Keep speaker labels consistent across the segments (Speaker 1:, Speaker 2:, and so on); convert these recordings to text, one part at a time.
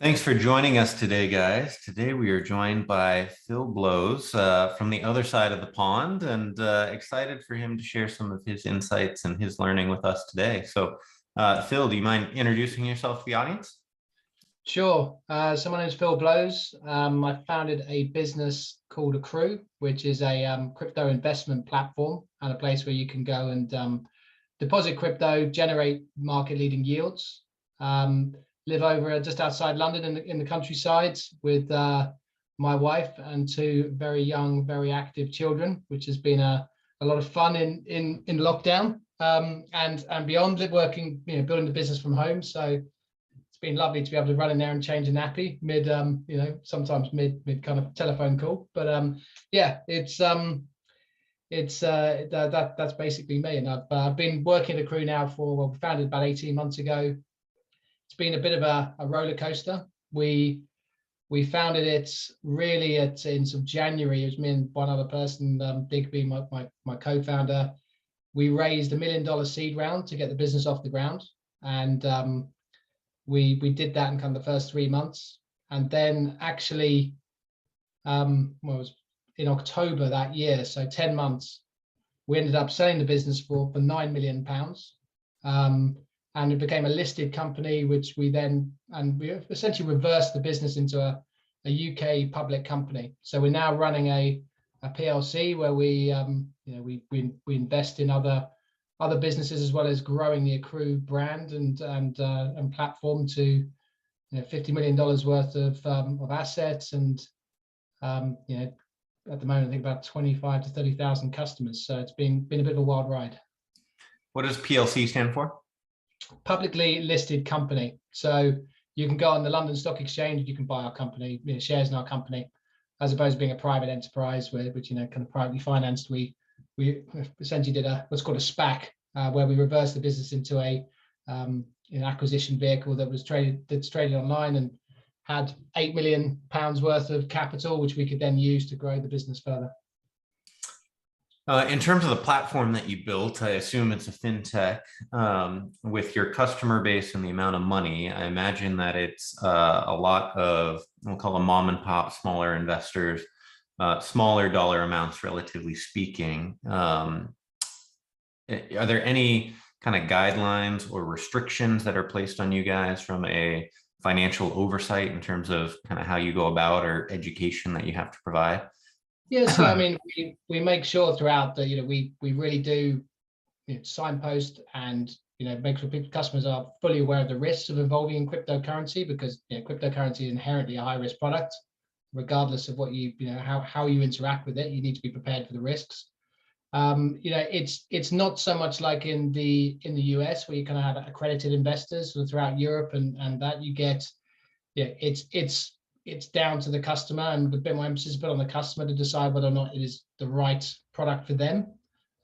Speaker 1: Thanks for joining us today, guys. Today we are joined by Phil Blows from the other side of the pond, and excited for him to share some of his insights and his learning with us today. So, Phil, do you mind introducing yourself to the audience?
Speaker 2: Sure. So my name is Phil Blows. I founded a business called AQRU, which is a crypto investment platform and a place where you can go and deposit crypto, generate market-leading yields. Live over just outside London in the countryside with my wife and two very young, very active children, which has been a lot of fun in lockdown and beyond. Working, building the business from home. So it's been lovely to be able to run in there and change a nappy mid, sometimes mid kind of telephone call. But yeah, that's basically me. And I've been working at AQRU now we founded about 18 months ago. It's been a bit of a roller coaster. We founded it really in sort of January. It was me and one other person, Digby, my co-founder. We raised $1 million seed round to get the business off the ground, and we did that in kind of the first 3 months, and then actually, it was in October that year, so 10 months, we ended up selling the business for £9 million. And it became a listed company, which we essentially reversed the business into a UK public company. So we're now running a PLC where we invest in other businesses, as well as growing the AQRU brand and platform to $50 million worth of assets, and at the moment I think about 25 to 30,000 customers. So it's been a bit of a wild ride.
Speaker 1: What does PLC stand for?
Speaker 2: Publicly listed company. So you can go on the London Stock Exchange, you can buy our company, shares in our company, as opposed to being a private enterprise which kind of privately financed. We essentially did what's called a SPAC, where we reversed the business into an acquisition vehicle that's traded online and had £8 million worth of capital, which we could then use to grow the business further.
Speaker 1: In terms of the platform that you built, I assume it's a fintech. With your customer base and the amount of money, I imagine that it's a lot of, we'll call them mom and pop, smaller investors, smaller dollar amounts, relatively speaking. Are there any kind of guidelines or restrictions that are placed on you guys from a financial oversight in terms of kind of how you go about, or education that you have to provide?
Speaker 2: Yeah, so I mean, we make sure throughout that we really do signpost and make sure customers are fully aware of the risks of involving in cryptocurrency, because cryptocurrency is inherently a high risk product. Regardless of what how you interact with it, you need to be prepared for the risks. It's not so much like in the US, where you kind of have accredited investors. So throughout Europe and that you get, it's down to the customer, and a bit more emphasis put on the customer to decide whether or not it is the right product for them.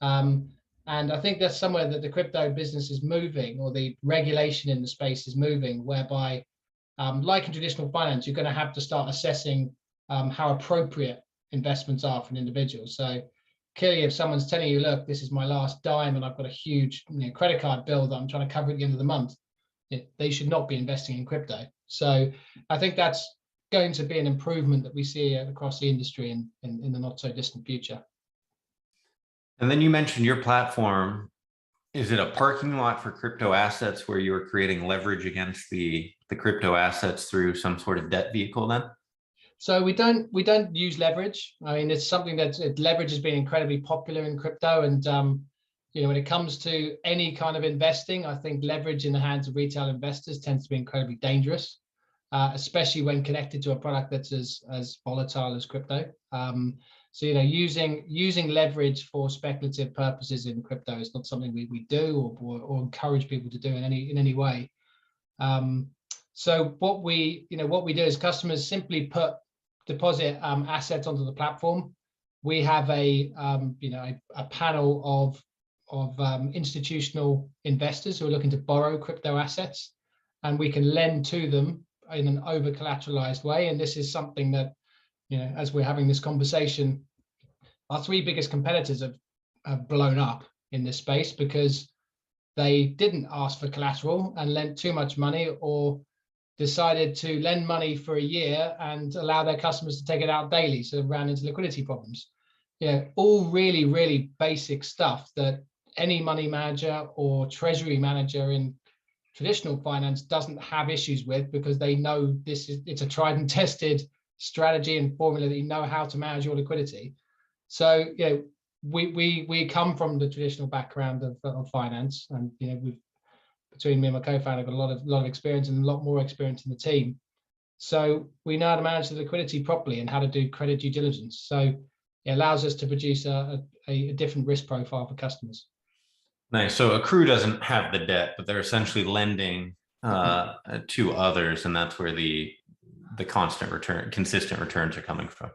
Speaker 2: And I think that's somewhere that the crypto business is moving, or the regulation in the space is moving, whereby, like in traditional finance, you're going to have to start assessing how appropriate investments are for an individual. So clearly, if someone's telling you, look, this is my last dime and I've got a huge credit card bill that I'm trying to cover at the end of the month, they should not be investing in crypto. So I think that's going to be an improvement that we see across the industry in the not so distant future.
Speaker 1: And then you mentioned your platform. Is it a parking lot for crypto assets where you're creating leverage against the crypto assets through some sort of debt vehicle then?
Speaker 2: So we don't use leverage. I mean, it's something that leverage has been incredibly popular in crypto, and when it comes to any kind of investing, I think leverage in the hands of retail investors tends to be incredibly dangerous. Especially when connected to a product that's as volatile as crypto. So using leverage for speculative purposes in crypto is not something we do or encourage people to do in any way. So what we do is customers simply deposit assets onto the platform. We have a panel of institutional investors who are looking to borrow crypto assets, and we can lend to them in an over collateralized way. And this is something that, as we're having this conversation, our three biggest competitors have blown up in this space because they didn't ask for collateral and lent too much money, or decided to lend money for a year and allow their customers to take it out daily, so it ran into liquidity problems. All really, really basic stuff that any money manager or treasury manager in traditional finance doesn't have issues with, because they know it's a tried and tested strategy and formula that you know how to manage your liquidity. So we come from the traditional background of finance, and we've, between me and my co-founder, got a lot of experience, and a lot more experience in the team. So we know how to manage the liquidity properly and how to do credit due diligence. So it allows us to produce a different risk profile for customers.
Speaker 1: Nice. So AQRU doesn't have the debt, but they're essentially lending to others, and that's where the consistent returns are coming from.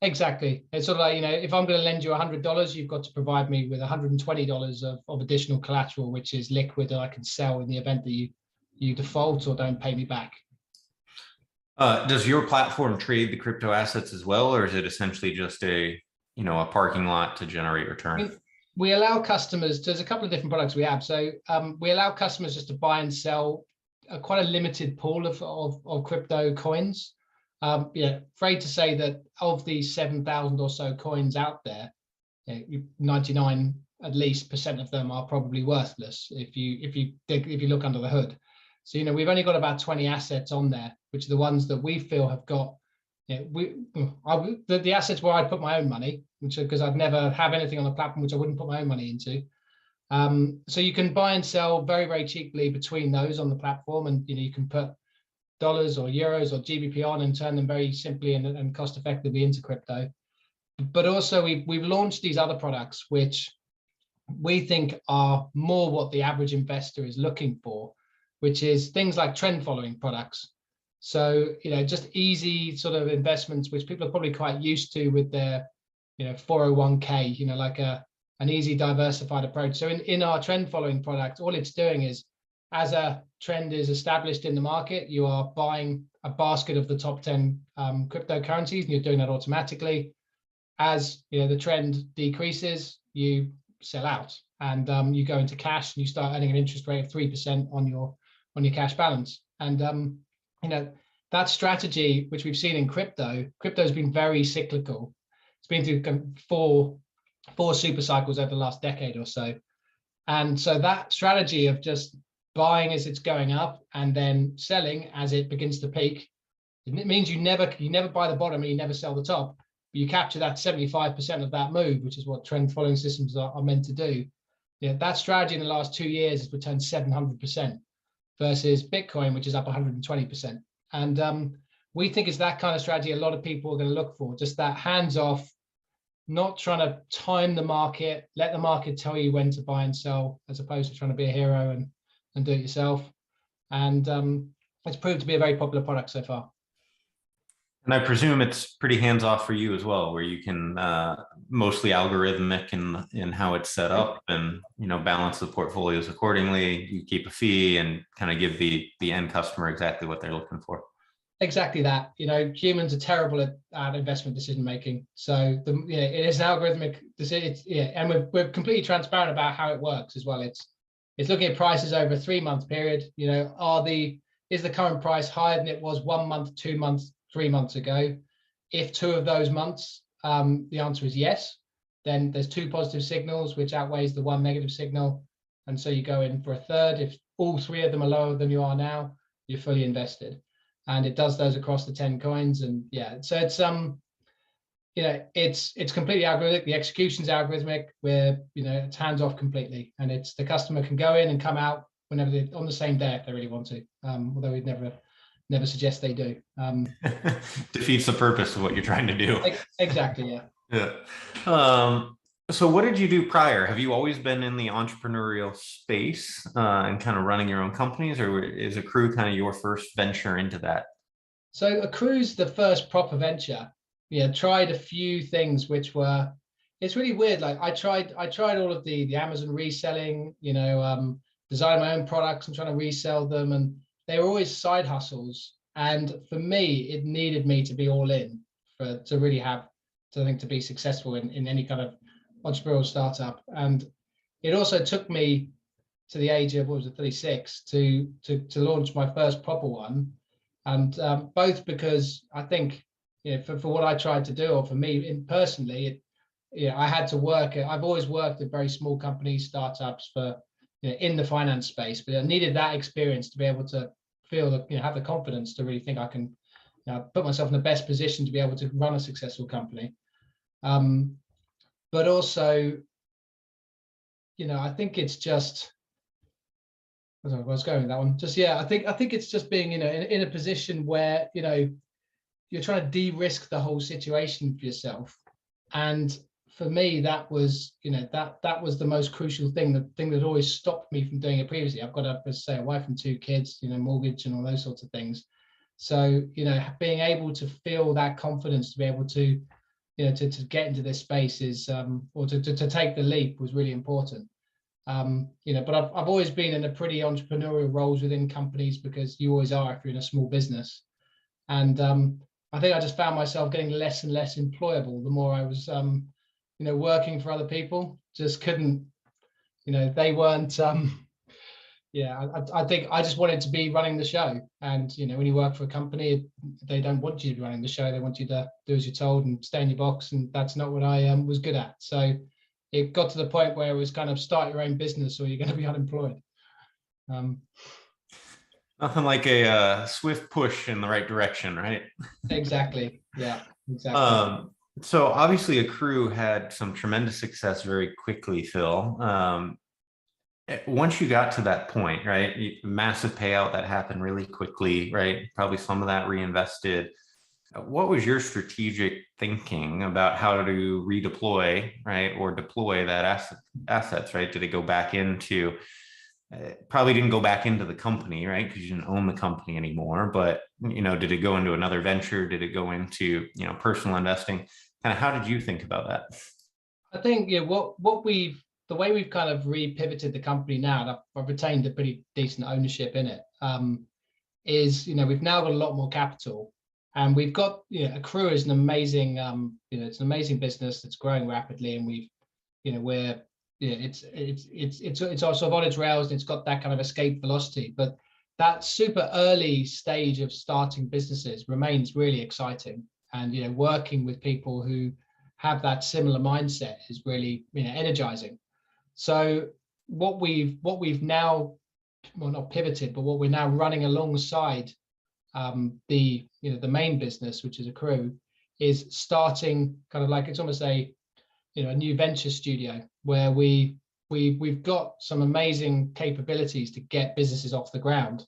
Speaker 2: Exactly. It's sort of like, if I'm going to lend you $100, you've got to provide me with $120 of additional collateral, which is liquid that I can sell in the event that you default or don't pay me back.
Speaker 1: Does your platform trade the crypto assets as well, or is it essentially just a parking lot to generate return?
Speaker 2: We allow customers, there's a couple of different products we have. So we allow customers just to buy and sell quite a limited pool of crypto coins. Afraid to say that of the 7,000 or so coins out there, 99 at least % of them are probably worthless if you look under the hood. So we've only got about 20 assets on there, which are the ones that we feel have got the assets where I'd put my own money, which, because I'd never have anything on the platform which I wouldn't put my own money into. So you can buy and sell very, very cheaply between those on the platform, and you can put dollars or euros or GBP on and turn them very simply and cost effectively into crypto. But also we've launched these other products which we think are more what the average investor is looking for, which is things like trend following products. So just easy sort of investments which people are probably quite used to with their 401k, like an easy diversified approach. So in our trend following product, all it's doing is, as a trend is established in the market, you are buying a basket of the top 10 cryptocurrencies, and you're doing that automatically. As the trend decreases, you sell out, and you go into cash, and you start earning an interest rate of 3% on your cash balance. And that strategy, which we've seen in crypto has been very cyclical. It's been through four super cycles over the last decade or so. And so that strategy of just buying as it's going up and then selling as it begins to peak, it means you never buy the bottom and you never sell the top, but you capture that 75% of that move, which is what trend following systems are meant to do. That strategy in the last 2 years has returned 700% versus Bitcoin, which is up 120%. And we think it's that kind of strategy a lot of people are going to look for, just that hands off, not trying to time the market, let the market tell you when to buy and sell, as opposed to trying to be a hero and do it yourself. And it's proved to be a very popular product so far.
Speaker 1: And I presume it's pretty hands off for you as well, where you can mostly algorithmic in how it's set up, and balance the portfolios accordingly. You keep a fee and kind of give the end customer exactly what they're looking for.
Speaker 2: Exactly that. Humans are terrible at investment decision making. So it is an algorithmic decision. And we're completely transparent about how it works as well. It's looking at prices over a 3-month period. Is the current price higher than it was 1 month, 2 months, 3 months ago? If 2 of those months, the answer is yes, then there's 2 positive signals, which outweighs the 1 negative signal. And so you go in for a third. If all 3 of them are lower than you are now, you're fully invested. And it does those across the 10 coins. And so it's completely algorithmic. The execution's algorithmic, where it's hands off completely, and it's the customer can go in and come out whenever they on the same day if they really want to. Although we'd never suggest they do.
Speaker 1: Defeats the purpose of what you're trying to do.
Speaker 2: Exactly.
Speaker 1: Yeah. So what did you do prior? Have you always been in the entrepreneurial space and kind of running your own companies, or is AQRU kind of your first venture into that?
Speaker 2: So AQRU's the first proper venture. Tried a few things which were, it's really weird. Like I tried all of the Amazon reselling, design my own products and trying to resell them, and they were always side hustles. And for me, it needed me to be all in to really have to be successful in any kind of entrepreneurial startup. And it also took me to the age of 36 to launch my first proper one. And both because I think, for what I tried to do, or for me personally, I had to work. I've always worked at very small companies, startups, for in the finance space, but I needed that experience to be able to feel that, have the confidence to really think I can put myself in the best position to be able to run a successful company. But also, I think it's just, I don't know where I was going with that one. Just, I think it's just being, in a position where, you're trying to de-risk the whole situation for yourself. And for me, that was, that was the most crucial thing, the thing that always stopped me from doing it previously. I've got a wife and 2 kids, mortgage and all those sorts of things. So, being able to feel that confidence to be able to, to get into this space is, or to take the leap was really important. But I've always been in a pretty entrepreneurial roles within companies, because you always are if you're in a small business. And I think I just found myself getting less and less employable the more I was, working for other people. Just couldn't, they weren't. I think I just wanted to be running the show. And when you work for a company, they don't want you to be running the show. They want you to do as you're told and stay in your box. And that's not what I was good at. So it got to the point where it was kind of start your own business or you're going to be unemployed.
Speaker 1: Nothing like a swift push in the right direction, right?
Speaker 2: Exactly. Yeah, exactly.
Speaker 1: So obviously AQRU had some tremendous success very quickly, Phil. Once you got to that point, right? Massive payout that happened really quickly, right? Probably some of that reinvested. What was your strategic thinking about how to redeploy, right, or deploy that assets, right? Did it go back into? Probably didn't go back into the company, right? Because you didn't own the company anymore. But did it go into another venture? Did it go into personal investing? Kind of, how did you think about that?
Speaker 2: I think the way we've kind of re-pivoted the company now, and I've retained a pretty decent ownership in it, is we've now got a lot more capital, and we've got AQRU is an amazing it's an amazing business that's growing rapidly, and we're it's sort of on its rails, and it's got that kind of escape velocity. But that super early stage of starting businesses remains really exciting, and working with people who have that similar mindset is really energizing. So what we've now, well, not pivoted, but what we're now running alongside the main business, which is AQRU, is starting kind of like, it's almost a new venture studio where we've got some amazing capabilities to get businesses off the ground,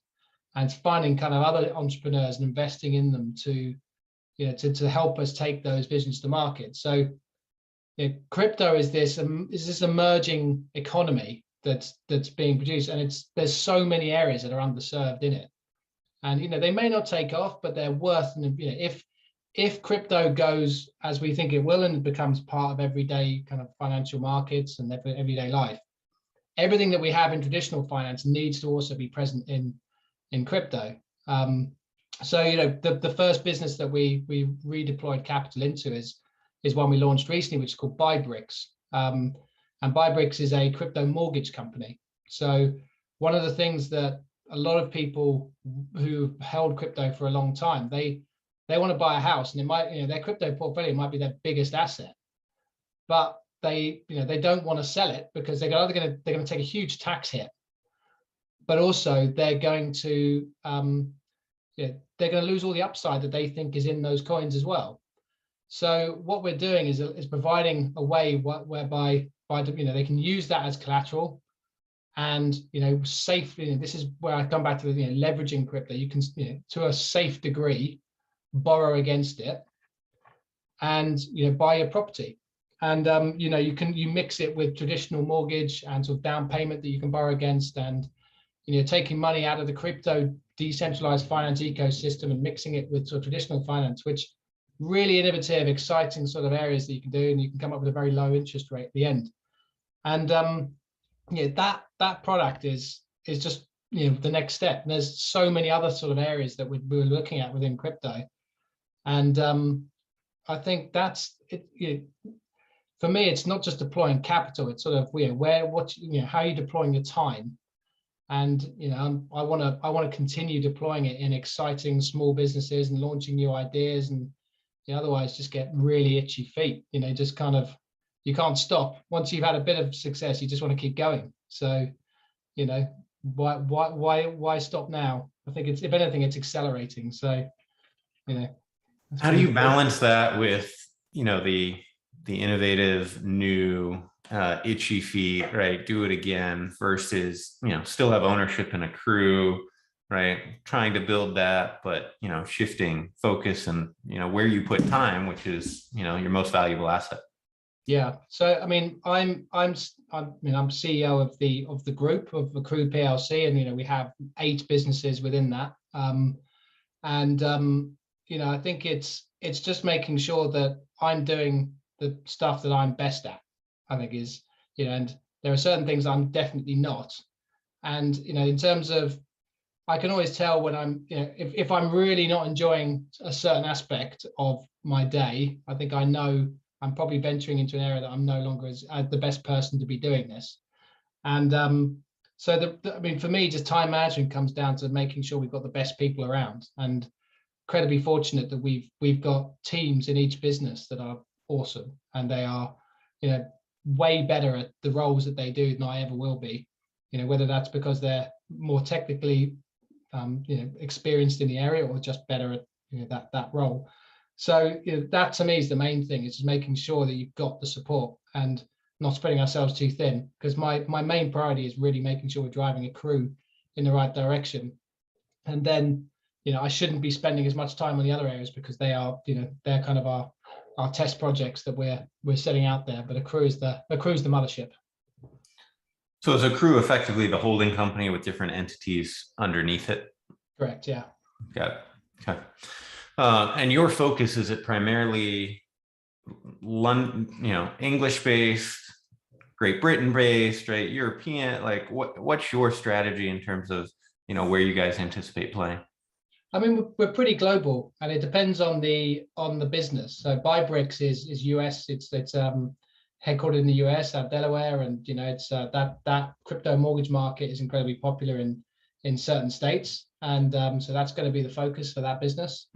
Speaker 2: and finding kind of other entrepreneurs and investing in them to help us take those visions to market. So crypto is this emerging economy that's being produced, and there's so many areas that are underserved in it, and they may not take off, but they're worth, if crypto goes as we think it will and it becomes part of everyday kind of financial markets and everyday life, everything that we have in traditional finance needs to also be present in crypto. So the first business that we redeployed capital into is one we launched recently, which is called BuyBricks. And BuyBricks is a crypto mortgage company. So one of the things that a lot of people who held crypto for a long time, they want to buy a house, and it might, their crypto portfolio might be their biggest asset, but they don't want to sell it because they're going to take a huge tax hit, but also they're going to lose all the upside that they think is in those coins as well. So what we're doing is providing a way whereby they can use that as collateral, and safely. This is where I come back to the leveraging crypto. You can to a safe degree borrow against it, and buy a property, and you mix it with traditional mortgage and sort of down payment that you can borrow against, and taking money out of the crypto decentralized finance ecosystem and mixing it with sort of traditional finance, which really innovative, exciting sort of areas that you can do, and you can come up with a very low interest rate at the end. And that product is just the next step. And there's so many other sort of areas that we're looking at within crypto, and I think that's it. For me, it's not just deploying capital; it's sort of how are you deploying your time, And I want to continue deploying it in exciting small businesses and launching new ideas, and otherwise just get really itchy feet. Just kind of, you can't stop. Once you've had a bit of success, you just want to keep going. So why stop now? I think it's, if anything, it's accelerating. So
Speaker 1: how do you balance that with the innovative new itchy feet, right? Do it again versus still have ownership in a crew, right? Trying to build that, but shifting focus and where you put time, which is your most valuable asset.
Speaker 2: Yeah. So I mean, I'm CEO of the group of AQRU PLC, and we have 8 businesses within that. I think it's just making sure that I'm doing the stuff that I'm best at. I think is, and there are certain things I'm definitely not. And in terms of, I can always tell when I'm, if I'm really not enjoying a certain aspect of my day, I think I know I'm probably venturing into an area that I'm no longer as the best person to be doing this. And so I mean, for me, just time management comes down to making sure we've got the best people around, and incredibly fortunate that we've got teams in each business that are awesome, and they are way better at the roles that they do than I ever will be. Whether that's because they're more technically experienced in the area, or just better at that role. So that to me is the main thing, is just making sure that you've got the support and not spreading ourselves too thin, because my main priority is really making sure we're driving a crew in the right direction. And then I shouldn't be spending as much time on the other areas, because they are they're kind of our test projects that we're setting out there. But AQRU is the mothership.
Speaker 1: So is AQRU effectively the holding company with different entities underneath it?
Speaker 2: Correct. Yeah.
Speaker 1: Got it. Okay. And your focus, is it primarily London, English based, Great Britain based, right? European, like what's your strategy in terms of where you guys anticipate playing?
Speaker 2: I mean, we're pretty global, and it depends on the business. So Bybricks is US. It's headquartered in the US, Delaware, and it's that crypto mortgage market is incredibly popular in certain states, and so that's going to be the focus for that business.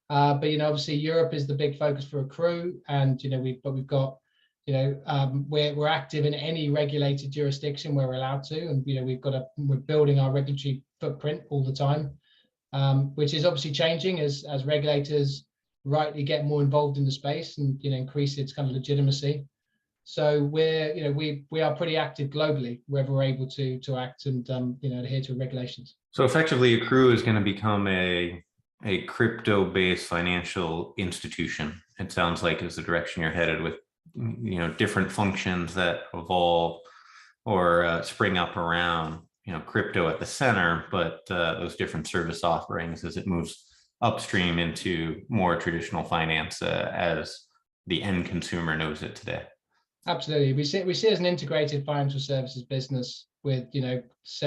Speaker 2: But obviously Europe is the big focus for AQRU, and we've got we're active in any regulated jurisdiction where we're allowed to, and we're building our regulatory footprint all the time. Which is obviously changing as regulators rightly get more involved in the space and increase its kind of legitimacy. So we are pretty active globally wherever we're able to act and adhere to regulations.
Speaker 1: So effectively, AQRU is going to become a crypto-based financial institution. It sounds like is the direction you're headed, with different functions that evolve or spring up around crypto at the center, but those different service offerings as it moves upstream into more traditional finance as the end consumer knows it today.
Speaker 2: Absolutely, we see it as an integrated financial services business with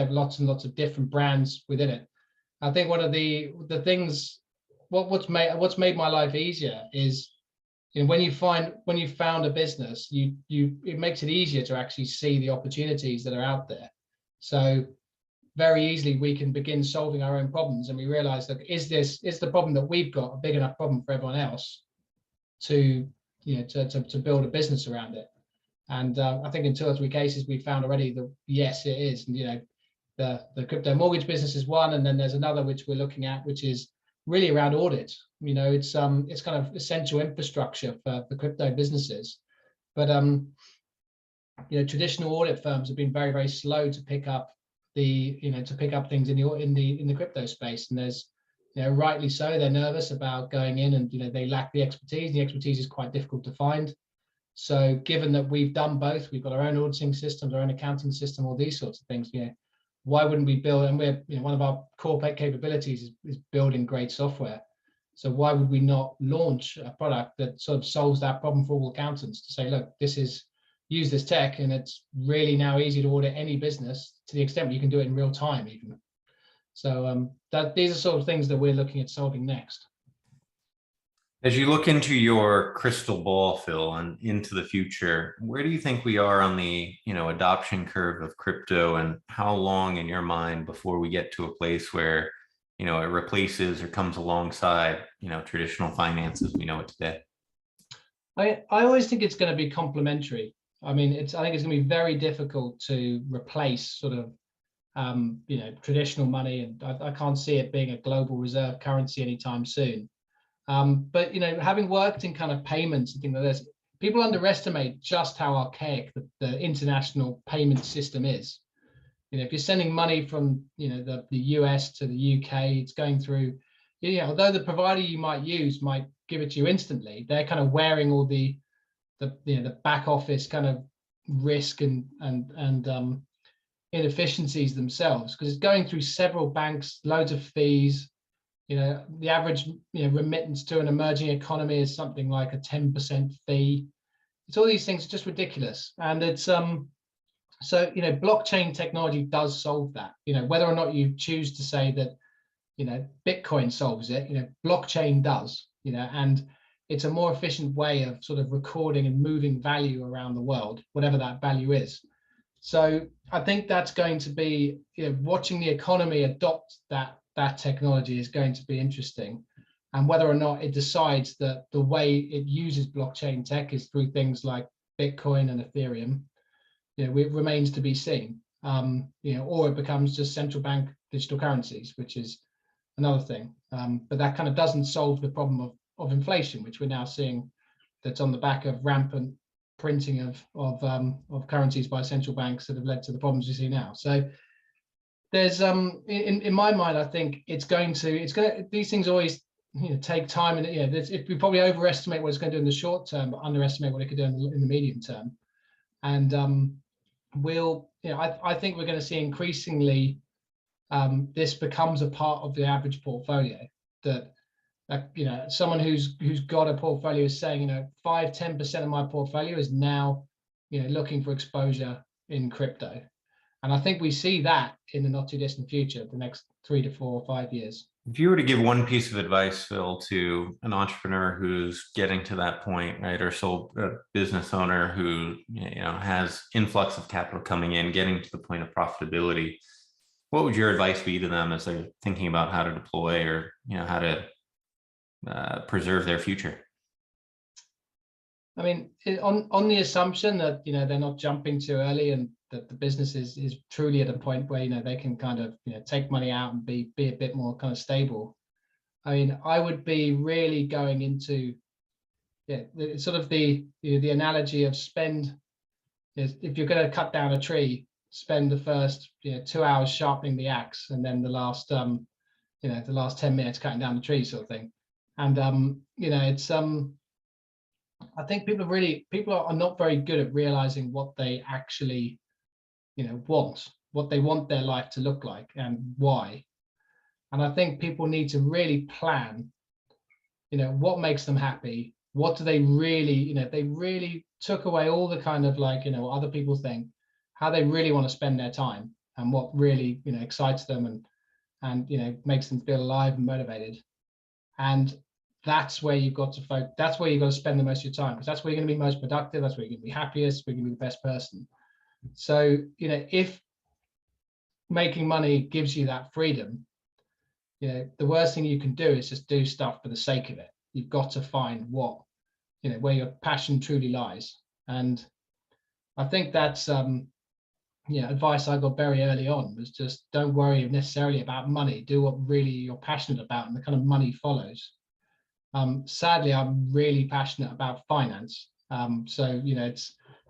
Speaker 2: lots and lots of different brands within it. I think one of the things what's made my life easier is when you found a business, it makes it easier to actually see the opportunities that are out there. So very easily we can begin solving our own problems, and we realize that is the problem that we've got a big enough problem for everyone else to build a business around it. And I think in 2 or 3 cases we found already that yes, it is. And the crypto mortgage business is one, and then there's another which we're looking at, which is really around audit. It's kind of essential infrastructure for the crypto businesses, but traditional audit firms have been very, very slow to pick up things in the crypto space, and there's rightly so, they're nervous about going in, and they lack the expertise. The expertise is quite difficult to find. So given that we've done both, we've got our own auditing systems, our own accounting system, all these sorts of things, why wouldn't we build? And we're one of our core capabilities is building great software. So why would we not launch a product that sort of solves that problem for all accountants, to say, look, use this tech, and it's really now easy to audit any business, to the extent you can do it in real time even. So these are sort of things that we're looking at solving next.
Speaker 1: As you look into your crystal ball, Phil, and into the future, where do you think we are on the, adoption curve of crypto, and how long in your mind before we get to a place where, it replaces or comes alongside, traditional finances we know it today?
Speaker 2: I always think it's going to be complementary. I mean, I think it's going to be very difficult to replace sort of traditional money, and I can't see it being a global reserve currency anytime soon. But having worked in kind of payments and things like this, people underestimate just how archaic the international payment system is. If you're sending money from the US to the UK, it's going through. Although the provider you might use might give it to you instantly, they're kind of wearing all the back office kind of risk and inefficiencies themselves, because it's going through several banks, loads of fees. The average remittance to an emerging economy is something like a 10% fee. It's all these things are just ridiculous, and it's so blockchain technology does solve that. Whether or not you choose to say that Bitcoin solves it, blockchain does. And it's a more efficient way of sort of recording and moving value around the world, whatever that value is. So I think that's going to be, watching the economy adopt that technology is going to be interesting. And whether or not it decides that the way it uses blockchain tech is through things like Bitcoin and Ethereum, it remains to be seen. Or it becomes just central bank digital currencies, which is another thing. But that kind of doesn't solve the problem of inflation, which we're now seeing, that's on the back of rampant printing of currencies by central banks that have led to the problems we see now. So there's in my mind, I think it's going to these things always take time, and we probably overestimate what it's going to do in the short term, but underestimate what it could do in the medium term. And I think we're going to see increasingly this becomes a part of the average portfolio, that someone who's got a portfolio is saying 5-10% of my portfolio is now looking for exposure in crypto. And I think we see that in the not too distant future, the next 3 to 4 or 5 years.
Speaker 1: If you were to give one piece of advice, Phil, to an entrepreneur who's getting to that point, right, or a business owner who has influx of capital coming in, getting to the point of profitability, what would your advice be to them as they're thinking about how to deploy, or how to preserve their future?
Speaker 2: I mean, on the assumption that they're not jumping too early, and that the business is truly at a point where they can kind of take money out and be a bit more kind of stable. I mean, I would be really going into sort of the analogy of spend. If you're going to cut down a tree, spend the first 2 hours sharpening the axe, and then the last the last 10 minutes cutting down the tree, sort of thing. And it's I think people are not very good at realizing what they actually what they want their life to look like and why. And I think people need to really plan what makes them happy. What do they really, if they really took away all the kind of what other people think, how they really want to spend their time, and what really excites them and makes them feel alive and motivated. And that's where you've got to focus. That's where you've got to spend the most of your time, because that's where you're going to be most productive. That's where you're going to be happiest. Where you're going to be the best person. So if making money gives you that freedom, the worst thing you can do is just do stuff for the sake of it. You've got to find where your passion truly lies. And I think that's advice I got very early on, was just don't worry necessarily about money. Do what really you're passionate about, and the kind of money follows. Sadly, I'm really passionate about finance. So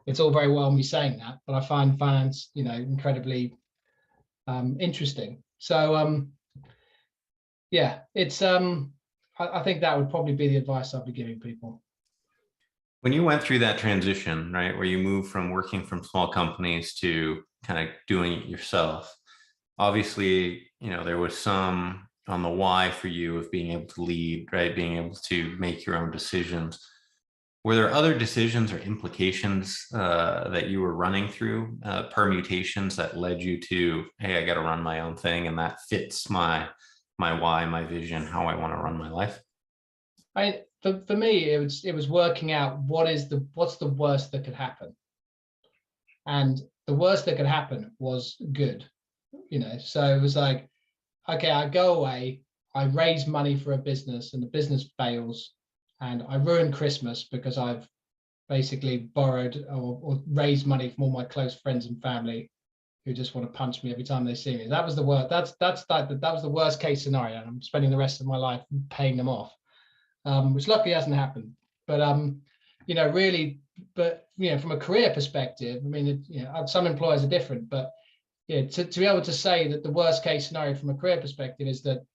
Speaker 2: it's all very well me saying that, but I find finance incredibly interesting. So it's I think that would probably be the advice I'd be giving people.
Speaker 1: When you went through that transition, right, where you moved from working from small companies to kind of doing it yourself, obviously, there was some on the why for you of being able to lead, right, being able to make your own decisions. Were there other decisions or implications that you were running through, permutations that led you to, hey, I got to run my own thing, and that fits my why, my vision, how I want to run my life?
Speaker 2: For me, it was working out what's the worst that could happen, and the worst that could happen was good, So it was like, okay, I go away, I raise money for a business, and the business fails, and I ruin Christmas because I've basically borrowed or raised money from all my close friends and family who just want to punch me every time they see me. That was the worst. That was the worst case scenario. And I'm spending the rest of my life paying them off, which luckily hasn't happened. But really, but from a career perspective, I mean, some employers are different, but to be able to say that the worst case scenario from a career perspective is that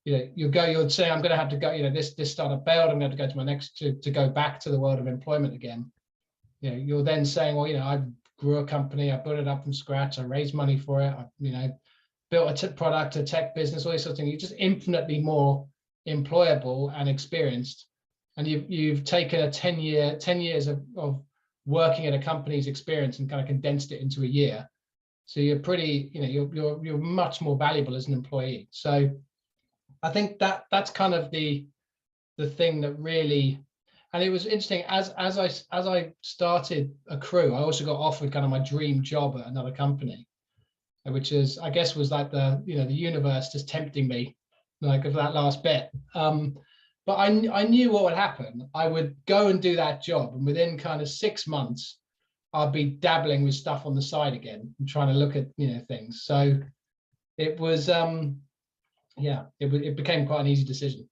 Speaker 2: you'd say, I'm going to have to go, this startup failed, I'm going to go to my next to go back to the world of employment again. You're then saying, well, I grew a company, I built it up from scratch, I raised money for it, I built a product, a tech business, all these sorts of things. You're just infinitely more employable and experienced, and you've taken a 10 years of working at a company's experience and kind of condensed it into a year. So you're pretty, you're much more valuable as an employee. So I think that's kind of the thing that really, and it was interesting as I started AQRU, I also got offered kind of my dream job at another company, which is, I guess, was like the universe just tempting me, like, of that last bit. But I knew what would happen. I would go and do that job, and within kind of 6 months, I'd be dabbling with stuff on the side again and trying to look at things. So it was it became quite an easy decision.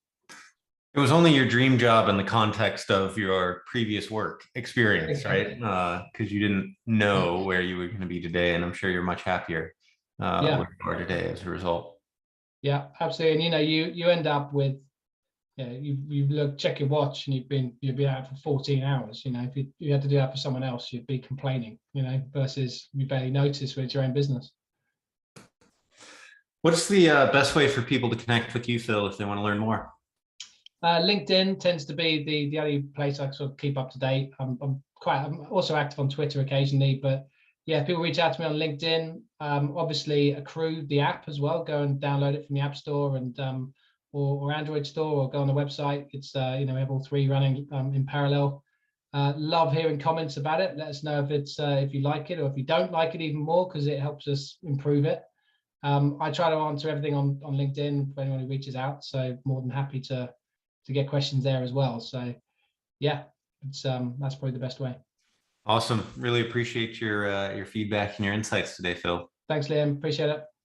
Speaker 1: It was only your dream job in the context of your previous work experience,
Speaker 2: Exactly.
Speaker 1: right? Because you didn't know where you were going to be today, and I'm sure you're much happier
Speaker 2: Yeah,
Speaker 1: where you are today as a result.
Speaker 2: yeah, absolutely. And you end up with, you look, check your watch, and you've been out for 14 hours. If you had to do that for someone else, you'd be complaining. Versus you barely notice when it's your own business.
Speaker 1: What's the best way for people to connect with you, Phil, if they want to learn more?
Speaker 2: LinkedIn tends to be the only place I sort of keep up to date. I'm also active on Twitter occasionally, but yeah, people reach out to me on LinkedIn. Obviously, AQRU, the app as well. Go and download it from the App Store and or Android Store, or go on the website. It's we have all three running in parallel. Love hearing comments about it. Let us know if you like it, or if you don't like it even more, because it helps us improve it. I try to answer everything on LinkedIn for anyone who reaches out. So more than happy to get questions there as well. So yeah, it's that's probably the best way.
Speaker 1: Awesome. Really appreciate your feedback and your insights today, Phil.
Speaker 2: Thanks, Liam. Appreciate it.